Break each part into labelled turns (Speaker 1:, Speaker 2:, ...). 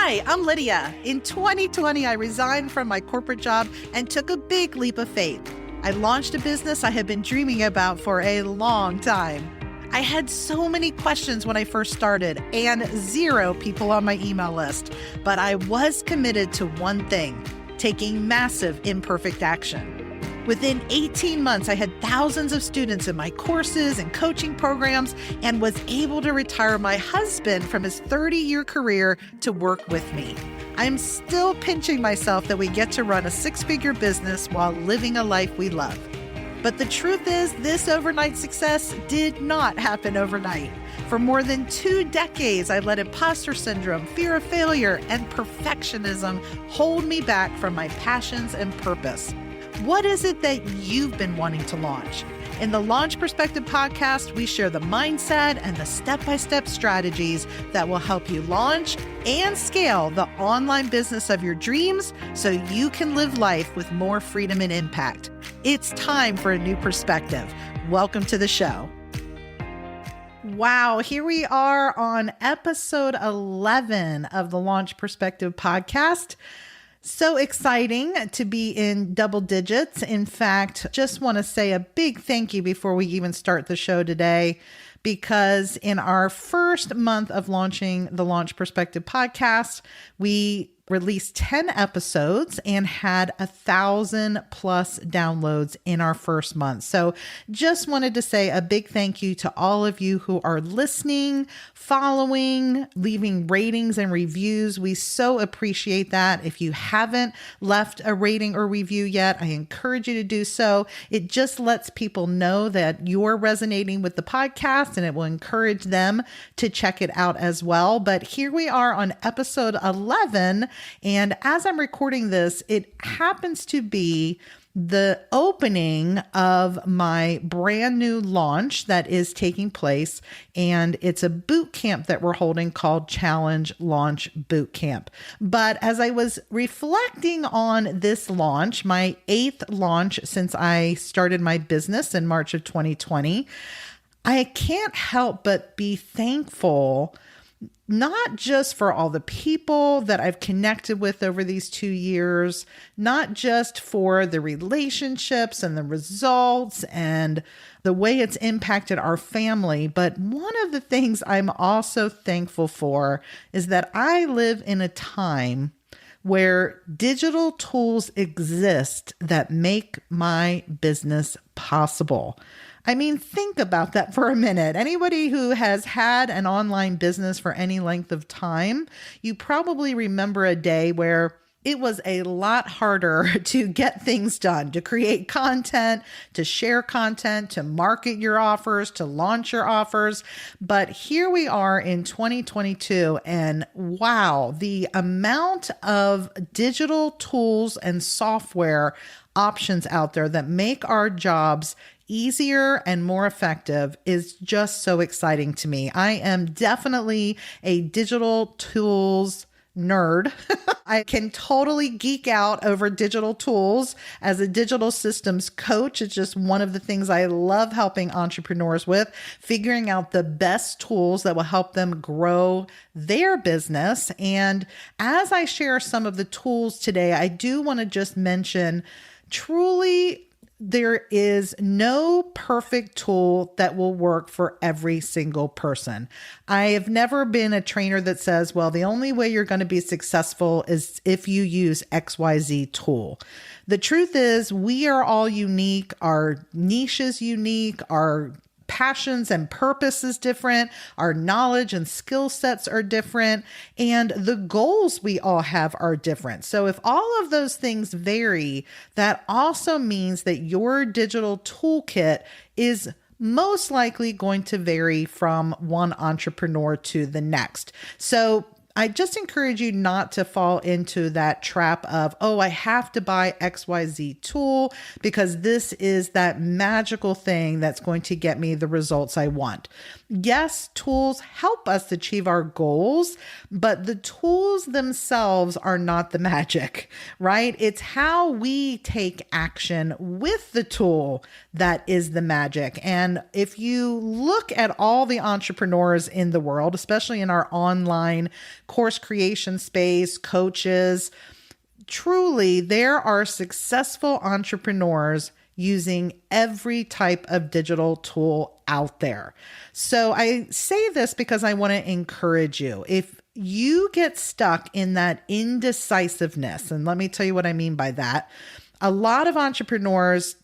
Speaker 1: Hi, I'm Lydia. In 2020, I resigned from my corporate job and took a big leap of faith. I launched a business I had been dreaming about for a long time. I had so many questions when I first started and 0 people on my email list, but I was committed to one thing, taking massive imperfect action. Within 18 months, I had thousands of students in my courses and coaching programs and was able to retire my husband from his 30-year career to work with me. I'm still pinching myself that we get to run a 6-figure business while living a life we love. But the truth is, this overnight success did not happen overnight. For more than 2 decades, I let imposter syndrome, fear of failure, and perfectionism hold me back from my passions and purpose. What is it that you've been wanting to launch? In the Launch Perspective podcast, we share the mindset and the step-by-step strategies that will help you launch and scale the online business of your dreams so you can live life with more freedom and impact. It's time for a new perspective. Welcome to the show. Wow, here we are on episode 11 of the Launch Perspective podcast. So exciting to be in double digits. In fact, just want to say a big thank you before we even start the show today, because in our first month of launching the Launch Perspective podcast, we released 10 episodes and had 1,000 plus downloads in our first month. So just wanted to say a big thank you to all of you who are listening, following, leaving ratings and reviews. We so appreciate that. If you haven't left a rating or review yet, I encourage you to do so. It just lets people know that you're resonating with the podcast and it will encourage them to check it out as well. But here we are on episode 11. And as I'm recording this, it happens to be the opening of my brand new launch that is taking place. And it's a boot camp that we're holding called Challenge Launch Boot Camp. But as I was reflecting on this launch, my 8th launch since I started my business in March of 2020, I can't help but be thankful not just for all the people that I've connected with over these 2 years, not just for the relationships and the results and the way it's impacted our family, but one of the things I'm also thankful for is that I live in a time where digital tools exist that make my business possible. I mean, think about that for a minute. Anybody who has had an online business for any length of time, you probably remember a day where it was a lot harder to get things done, to create content, to share content, to market your offers, to launch your offers. But here we are in 2022, and wow, the amount of digital tools and software options out there that make our jobs easier and more effective is just so exciting to me. I am definitely a digital tools nerd. I can totally geek out over digital tools. As a digital systems coach, it's just one of the things I love helping entrepreneurs with, figuring out the best tools that will help them grow their business. And as I share some of the tools today, I do want to just mention truly there is no perfect tool that will work for every single person. I have never been a trainer that says, well, the only way you're going to be successful is if you use XYZ tool. The truth is we are all unique. Our niche is unique. Our passions and purpose is different. Our knowledge and skill sets are different. And the goals we all have are different. So if all of those things vary, that also means that your digital toolkit is most likely going to vary from one entrepreneur to the next. So I just encourage you not to fall into that trap of, oh, I have to buy XYZ tool because this is that magical thing that's going to get me the results I want. Yes, tools help us achieve our goals, but the tools themselves are not the magic, right? It's how we take action with the tool that is the magic. And if you look at all the entrepreneurs in the world, especially in our online course creation space, coaches, truly, there are successful entrepreneurs using every type of digital tool out there. So I say this because I want to encourage you. If you get stuck in that indecisiveness, and let me tell you what I mean by that, a lot of entrepreneurs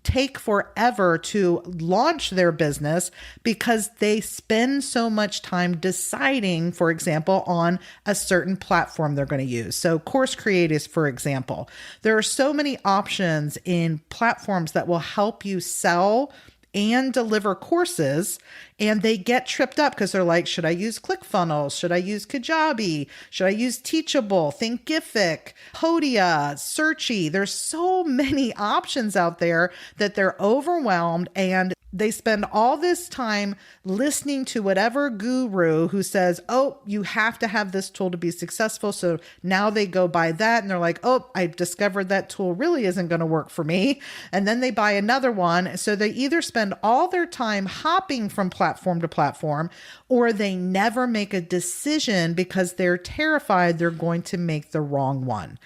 Speaker 1: take forever to launch their business because they spend so much time deciding, for example, on a certain platform they're going to use. So Course Creators, for example, there are so many options in platforms that will help you sell and deliver courses, and they get tripped up because they're like, should I use ClickFunnels? Should I use Kajabi? Should I use Teachable, Thinkific, Podia, Searchy? There's so many options out there that they're overwhelmed, and they spend all this time listening to whatever guru who says, oh, you have to have this tool to be successful. So now they go buy that and they're like, oh, I discovered that tool really isn't going to work for me. And then they buy another one. So they either spend all their time hopping from platform to platform, or they never make a decision because they're terrified they're going to make the wrong one.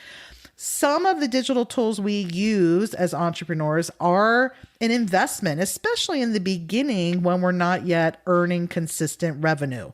Speaker 1: Some of the digital tools we use as entrepreneurs are an investment, especially in the beginning when we're not yet earning consistent revenue.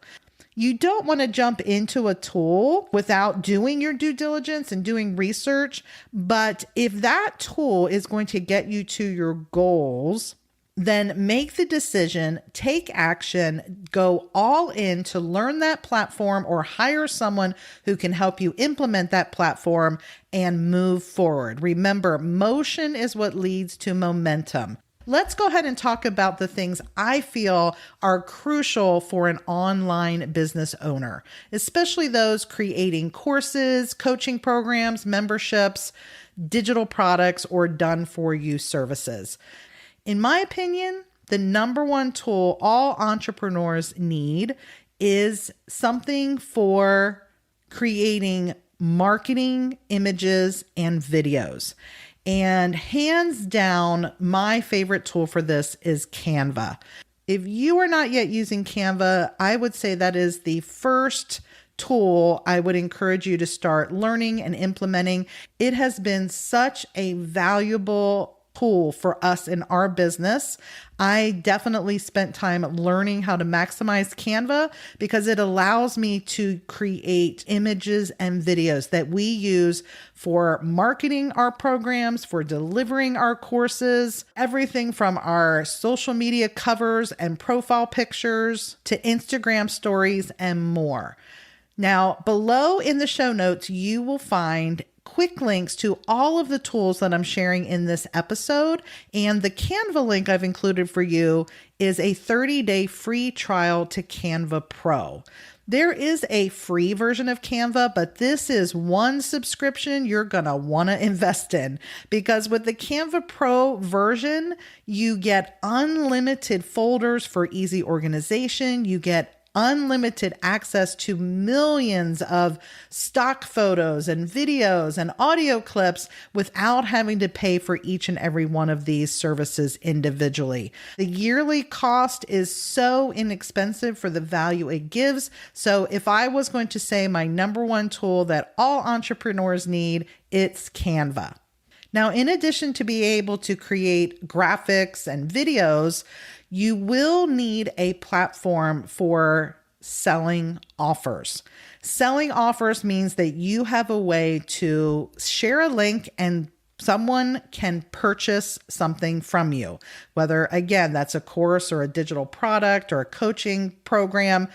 Speaker 1: You don't want to jump into a tool without doing your due diligence and doing research. But if that tool is going to get you to your goals, then make the decision, take action, go all in to learn that platform or hire someone who can help you implement that platform and move forward. Remember, motion is what leads to momentum. Let's go ahead and talk about the things I feel are crucial for an online business owner, especially those creating courses, coaching programs, memberships, digital products, or done-for-you services. In my opinion, the number one tool all entrepreneurs need is something for creating marketing images and videos. And hands down, my favorite tool for this is Canva. If you are not yet using Canva, I would say that is the first tool I would encourage you to start learning and implementing. It has been such a valuable tool for us in our business. I definitely spent time learning how to maximize Canva because it allows me to create images and videos that we use for marketing our programs, for delivering our courses, everything from our social media covers and profile pictures to Instagram stories and more. Now, below in the show notes, you will find quick links to all of the tools that I'm sharing in this episode. And the Canva link I've included for you is a 30-day free trial to Canva Pro. There is a free version of Canva, but this is one subscription you're going to want to invest in, because with the Canva Pro version, you get unlimited folders for easy organization. You get unlimited access to millions of stock photos and videos and audio clips without having to pay for each and every one of these services individually. The yearly cost is so inexpensive for the value it gives. So if I was going to say my number one tool that all entrepreneurs need, it's Canva. Now, in addition to be able to create graphics and videos, you will need a platform for selling offers. Selling offers means that you have a way to share a link and someone can purchase something from you, whether, again, that's a course or a digital product or a coaching program.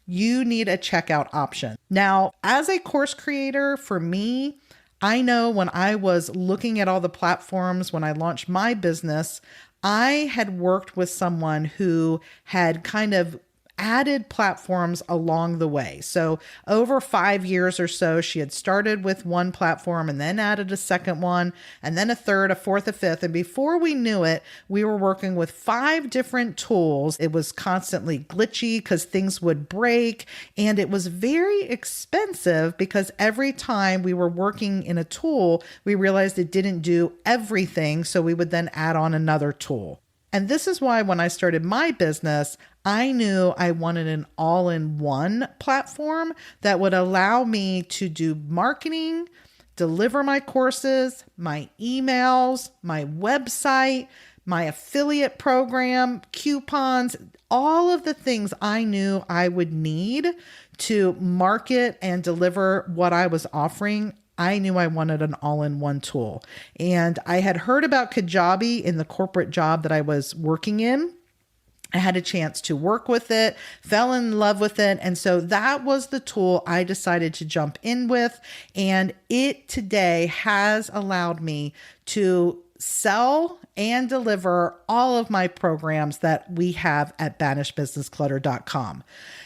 Speaker 1: You need a checkout option. Now, as a course creator, for me, I know when I was looking at all the platforms when I launched my business, I had worked with someone who had kind of added platforms along the way. So over 5 years or so, she had started with one platform and then added a second one, and then a third, a fourth, a fifth. And before we knew it, we were working with 5 different tools. It was constantly glitchy because things would break, and it was very expensive because every time we were working in a tool, we realized it didn't do everything. So we would then add on another tool. And this is why when I started my business, I knew I wanted an all-in-one platform that would allow me to do marketing, deliver my courses, my emails, my website, my affiliate program, coupons, all of the things I knew I would need to market and deliver what I was offering. I knew I wanted an all-in-one tool. And I had heard about Kajabi in the corporate job that I was working in. I had a chance to work with it, fell in love with it. And so that was the tool I decided to jump in with. And it today has allowed me to sell and deliver all of my programs that we have at banishbusinessclutter.com.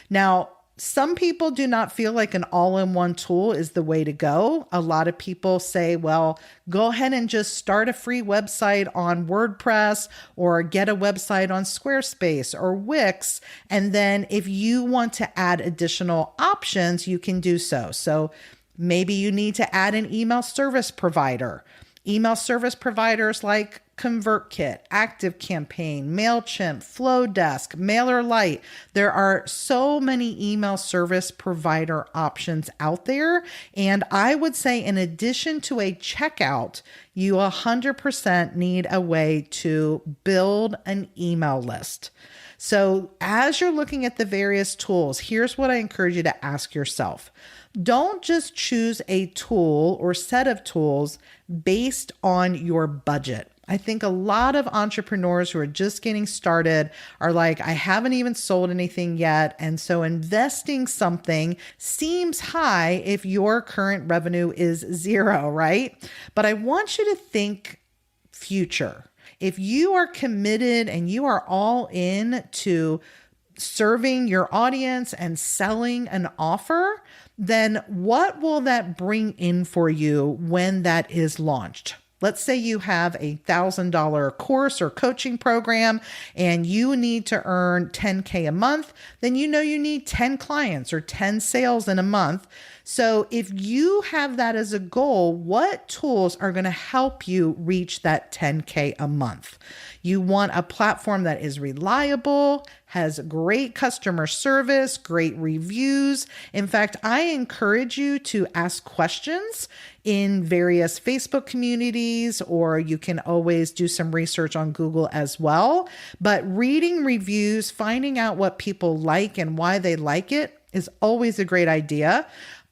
Speaker 1: Now, some people do not feel like an all-in-one tool is the way to go. A lot of people say, well, go ahead and just start a free website on WordPress or get a website on Squarespace or Wix. And then if you want to add additional options, you can do so. So maybe you need to add an email service provider. Email service providers like ConvertKit, ActiveCampaign, MailChimp, Flowdesk, MailerLite. There are so many email service provider options out there. And I would say in addition to a checkout, you 100% need a way to build an email list. So as you're looking at the various tools, here's what I encourage you to ask yourself. Don't just choose a tool or set of tools based on your budget. I think a lot of entrepreneurs who are just getting started are like, I haven't even sold anything yet. And so investing something seems high if your current revenue is 0, right? But I want you to think future. If you are committed and you are all in to serving your audience and selling an offer, then what will that bring in for you when that is launched? Let's say you have a $1,000 course or coaching program and you need to earn $10K a month, then you know you need 10 clients or 10 sales in a month. So if you have that as a goal, what tools are going to help you reach that 10K a month? You want a platform that is reliable, has great customer service, great reviews. In fact, I encourage you to ask questions in various Facebook communities, or you can always do some research on Google as well. But reading reviews, finding out what people like and why they like it is always a great idea.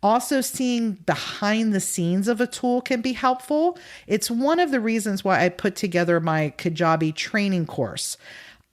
Speaker 1: Also, seeing behind the scenes of a tool can be helpful. It's one of the reasons why I put together my Kajabi training course.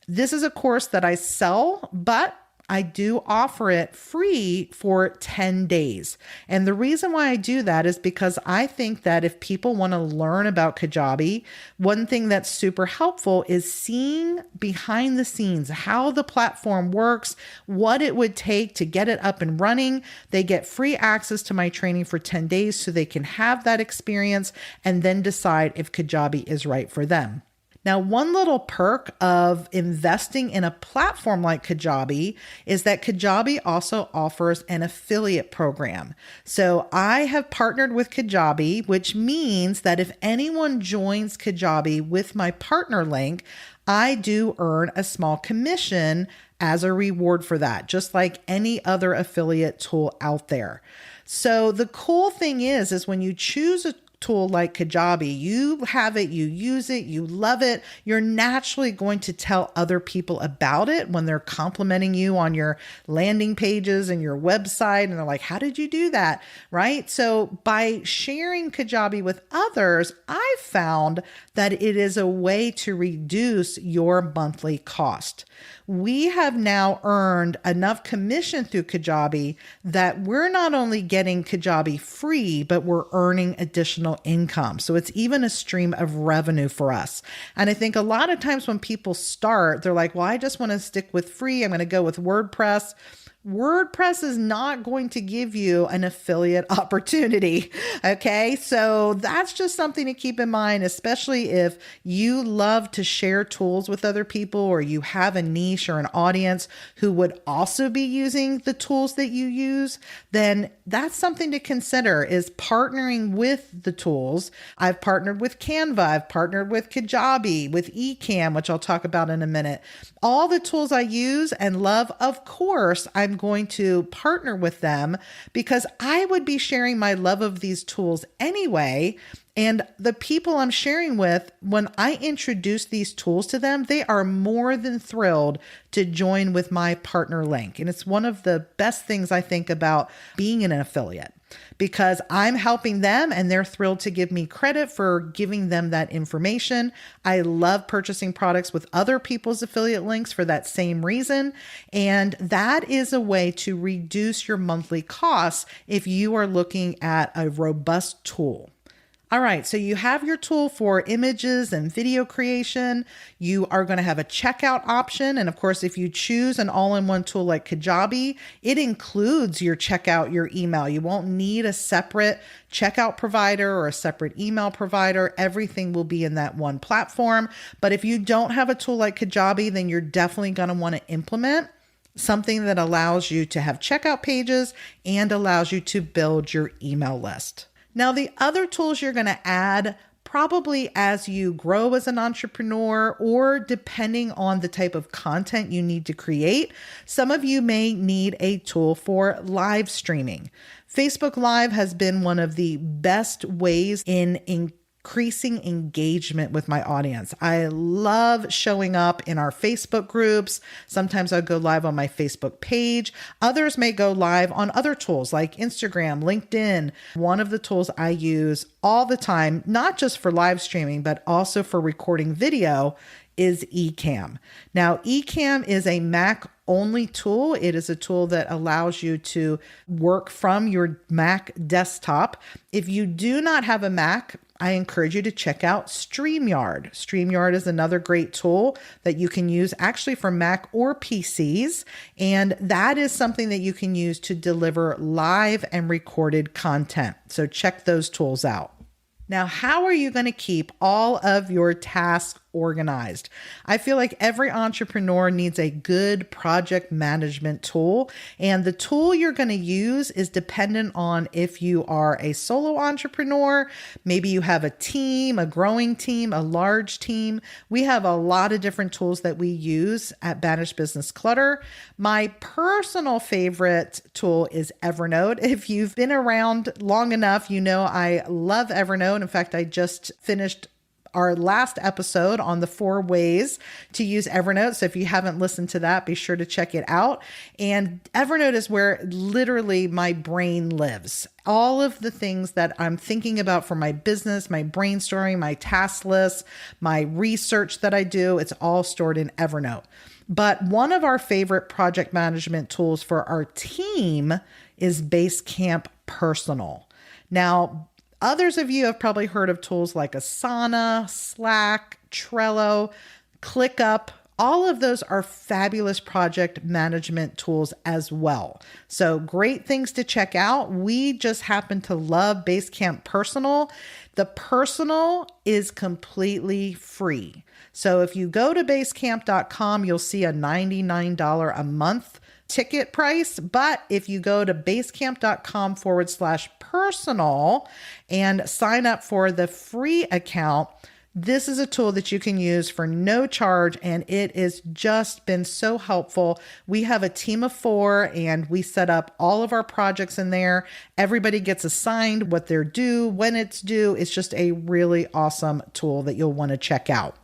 Speaker 1: This is a course that I sell, but I do offer it free for 10 days. And the reason why I do that is because I think that if people want to learn about Kajabi, one thing that's super helpful is seeing behind the scenes how the platform works, what it would take to get it up and running. They get free access to my training for 10 days so they can have that experience and then decide if Kajabi is right for them. Now, one little perk of investing in a platform like Kajabi is that Kajabi also offers an affiliate program. So I have partnered with Kajabi, which means that if anyone joins Kajabi with my partner link, I do earn a small commission as a reward for that, just like any other affiliate tool out there. So the cool thing is when you choose a tool like Kajabi, you have it, you use it, you love it, you're naturally going to tell other people about it when they're complimenting you on your landing pages and your website. And they're like, how did you do that? Right? So by sharing Kajabi with others, I've found that it is a way to reduce your monthly cost. we have now earned enough commission through Kajabi that we're not only getting Kajabi free, but we're earning additional income. So it's even a stream of revenue for us. And I think a lot of times when people start, they're like, well, I just want to stick with free. I'm going to go with WordPress. WordPress is not going to give you an affiliate opportunity. Okay. So that's just something to keep in mind, especially if you love to share tools with other people, or you have a niche or an audience who would also be using the tools that you use, then that's something to consider, is partnering with the tools. I've partnered with Canva. I've partnered with Kajabi, with Ecamm, which I'll talk about in a minute. All the tools I use and love, of course, I'm going to partner with them because I would be sharing my love of these tools anyway. And the people I'm sharing with, when I introduce these tools to them, they are more than thrilled to join with my partner link. And it's one of the best things I think about being an affiliate, because I'm helping them and they're thrilled to give me credit for giving them that information. I love purchasing products with other people's affiliate links for that same reason. And that is a way to reduce your monthly costs if you are looking at a robust tool. All right, so you have your tool for images and video creation. You are going to have a checkout option. And of course, if you choose an all-in-one tool like Kajabi, it includes your checkout, your email. You won't need a separate checkout provider or a separate email provider. Everything will be in that one platform. But if you don't have a tool like Kajabi, then you're definitely going to want to implement something that allows you to have checkout pages and allows you to build your email list. Now, the other tools you're going to add probably as you grow as an entrepreneur, or depending on the type of content you need to create. Some of you may need a tool for live streaming. Facebook Live has been one of the best ways in increasing engagement with my audience. I love showing up in our Facebook groups. Sometimes I'll go live on my Facebook page. Others may go live on other tools like Instagram, LinkedIn. One of the tools I use all the time, not just for live streaming, but also for recording video, is Ecamm. Now, Ecamm is a Mac only tool. It is a tool that allows you to work from your Mac desktop. If you do not have a Mac, I encourage you to check out StreamYard. StreamYard is another great tool that you can use actually for Mac or PCs. And that is something that you can use to deliver live and recorded content. So check those tools out. Now, how are you going to keep all of your tasks organized? I feel like every entrepreneur needs a good project management tool, and the tool you're going to use is dependent on if you are a solo entrepreneur, maybe you have a team, a growing team, a large team. We have a lot of different tools that we use at Banish Business Clutter. My personal favorite tool is Evernote. If you've been around long enough, you know I love Evernote. In fact, I just finished our last episode on the 4 ways to use Evernote. So if you haven't listened to that, be sure to check it out. And Evernote is where literally my brain lives. All of the things that I'm thinking about for my business, my brainstorming, my task list, my research that I do, it's all stored in Evernote. But one of our favorite project management tools for our team is Basecamp Personal. Now, others of you have probably heard of tools like Asana, Slack, Trello, ClickUp. All of those are fabulous project management tools as well. So great things to check out. We just happen to love Basecamp Personal. The Personal is completely free. So if you go to basecamp.com, you'll see a $99 a month ticket price. But if you go to basecamp.com/personal and sign up for the free account, this is a tool that you can use for no charge, and it has just been so helpful. We have a team of 4 and we set up all of our projects in there. Everybody gets assigned what they're due, when it's due. It's just a really awesome tool that you'll want to check out.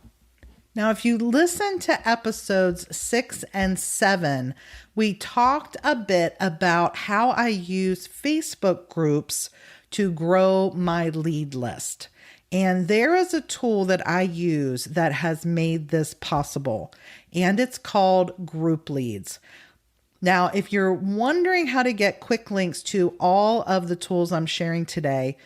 Speaker 1: Now, if you listen to episodes 6 and 7, we talked a bit about how I use Facebook groups to grow my lead list. And there is a tool that I use that has made this possible, and it's called Group Leads. Now, if you're wondering how to get quick links to all of the tools I'm sharing today,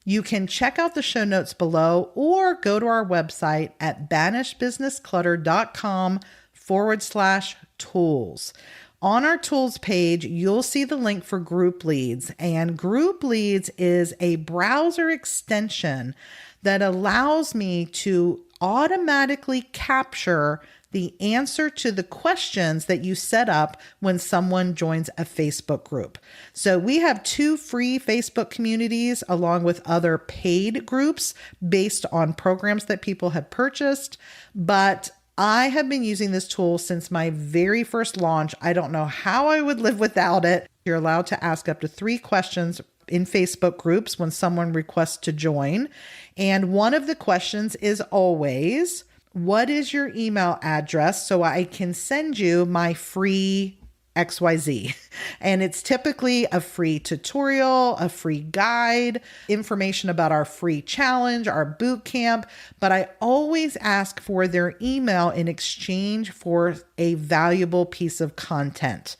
Speaker 1: you can check out the show notes below or go to our website at banishbusinessclutter.com/tools. On our tools page, you'll see the link for Group Leads, and Group Leads is a browser extension that allows me to automatically capture the answer to the questions that you set up when someone joins a Facebook group. So we have 2 free Facebook communities along with other paid groups based on programs that people have purchased, but I have been using this tool since my very first launch. I don't know how I would live without it. You're allowed to ask up to 3 questions in Facebook groups when someone requests to join. And one of the questions is always, what is your email address so I can send you my free XYZ? And it's typically a free tutorial, a free guide, information about our free challenge, our boot camp. But I always ask for their email in exchange for a valuable piece of content.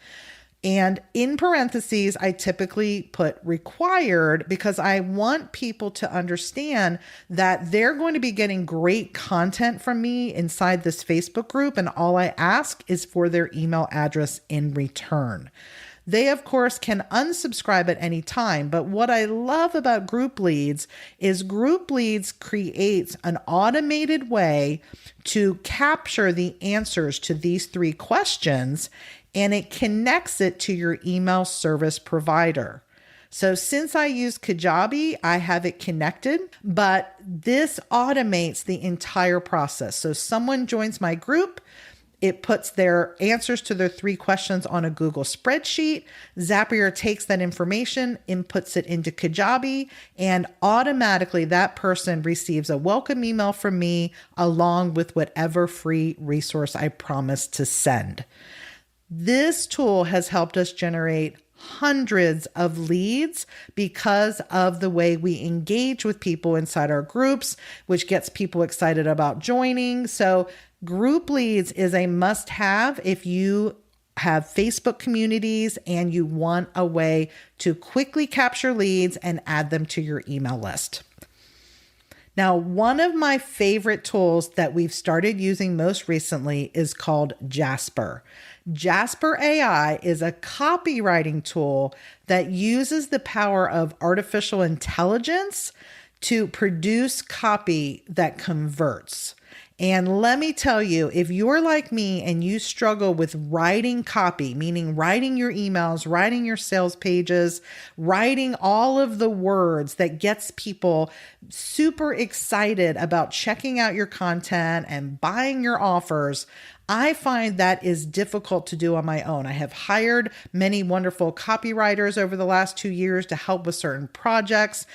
Speaker 1: And in parentheses, I typically put required because I want people to understand that they're going to be getting great content from me inside this Facebook group. And all I ask is for their email address in return. They, of course, can unsubscribe at any time. But what I love about Group Leads is Group Leads creates an automated way to capture the answers to these 3 questions, and it connects it to your email service provider. So since I use Kajabi, I have it connected, but this automates the entire process. So someone joins my group, it puts their answers to their 3 questions on a Google spreadsheet. Zapier takes that information, inputs it into Kajabi, and automatically that person receives a welcome email from me along with whatever free resource I promised to send. This tool has helped us generate hundreds of leads because of the way we engage with people inside our groups, which gets people excited about joining. So Group Leads is a must-have if you have Facebook communities and you want a way to quickly capture leads and add them to your email list. Now, one of my favorite tools that we've started using most recently is called Jasper. Jasper AI is a copywriting tool that uses the power of artificial intelligence to produce copy that converts. And let me tell you, if you're like me and you struggle with writing copy, meaning writing your emails, writing your sales pages, writing all of the words that gets people super excited about checking out your content and buying your offers, I find that is difficult to do on my own. I have hired many wonderful copywriters over the last 2 years to help with certain projects.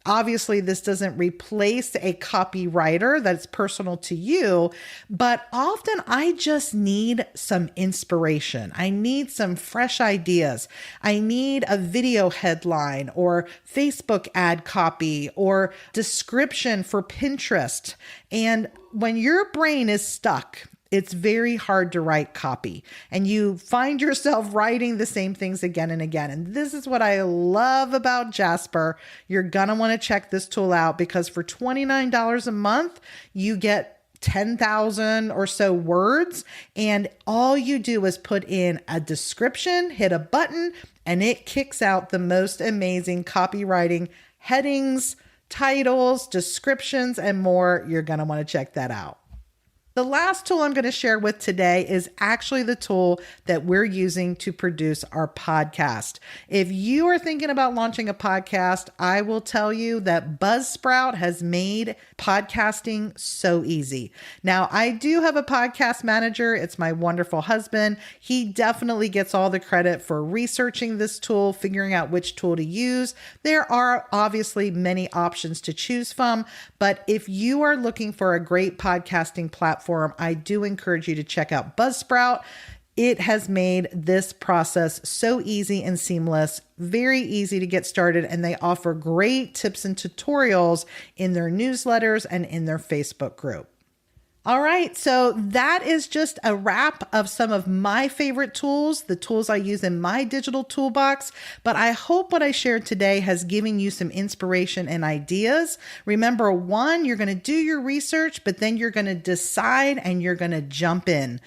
Speaker 1: Obviously, this doesn't replace a copywriter that's personal to you, but often I just need some inspiration. I need some fresh ideas. I need a video headline or Facebook ad copy or description for Pinterest. And when your brain is stuck, it's very hard to write copy and you find yourself writing the same things again and again. And this is what I love about Jasper. You're going to want to check this tool out because for $29 a month, you get 10,000 or so words. And all you do is put in a description, hit a button, and it kicks out the most amazing copywriting headings, titles, descriptions, and more. You're going to want to check that out. The last tool I'm going to share with today is actually the tool that we're using to produce our podcast. If you are thinking about launching a podcast, I will tell you that Buzzsprout has made podcasting so easy. Now, I do have a podcast manager. It's my wonderful husband. He definitely gets all the credit for researching this tool, figuring out which tool to use. There are obviously many options to choose from, but if you are looking for a great podcasting platform, I do encourage you to check out Buzzsprout. It has made this process so easy and seamless, very easy to get started, and they offer great tips and tutorials in their newsletters and in their Facebook group. All right, so that is just a wrap of some of my favorite tools, the tools I use in my digital toolbox. But I hope what I shared today has given you some inspiration and ideas. Remember, one, you're going to do your research, but then you're going to decide and you're going to jump in.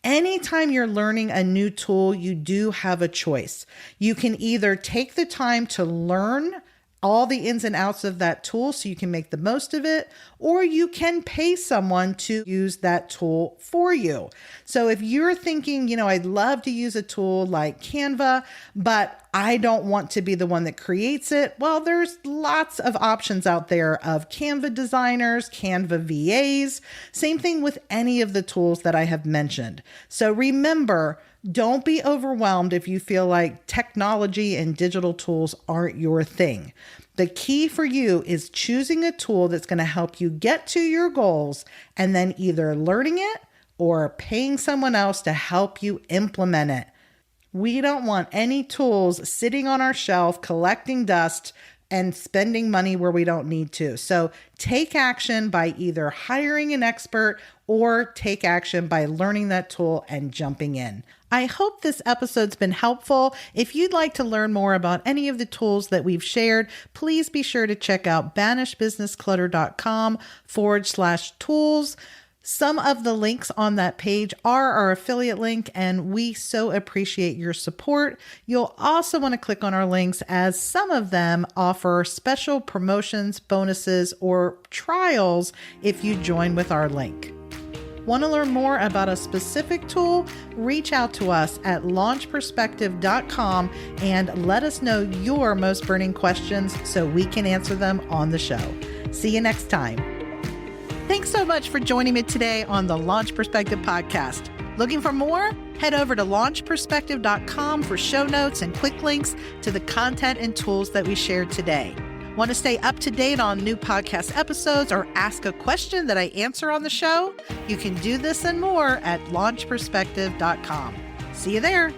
Speaker 1: Anytime you're learning a new tool, you do have a choice. You can either take the time to learn all the ins and outs of that tool so you can make the most of it, or you can pay someone to use that tool for you. So if you're thinking, I'd love to use a tool like Canva, but I don't want to be the one that creates it. Well, there's lots of options out there of Canva designers, Canva VAs, same thing with any of the tools that I have mentioned. So remember, don't be overwhelmed if you feel like technology and digital tools aren't your thing. The key for you is choosing a tool that's going to help you get to your goals and then either learning it or paying someone else to help you implement it. We don't want any tools sitting on our shelf collecting dust and spending money where we don't need to. So take action by either hiring an expert or take action by learning that tool and jumping in. I hope this episode's been helpful. If you'd like to learn more about any of the tools that we've shared, please be sure to check out banishbusinessclutter.com/tools. Some of the links on that page are our affiliate link, and we so appreciate your support. You'll also want to click on our links as some of them offer special promotions, bonuses, or trials if you join with our link. Want to learn more about a specific tool? Reach out to us at launchperspective.com and let us know your most burning questions so we can answer them on the show. See you next time. Thanks so much for joining me today on the Launch Perspective podcast. Looking for more? Head over to launchperspective.com for show notes and quick links to the content and tools that we shared today. Want to stay up to date on new podcast episodes or ask a question that I answer on the show? You can do this and more at launchperspective.com. See you there.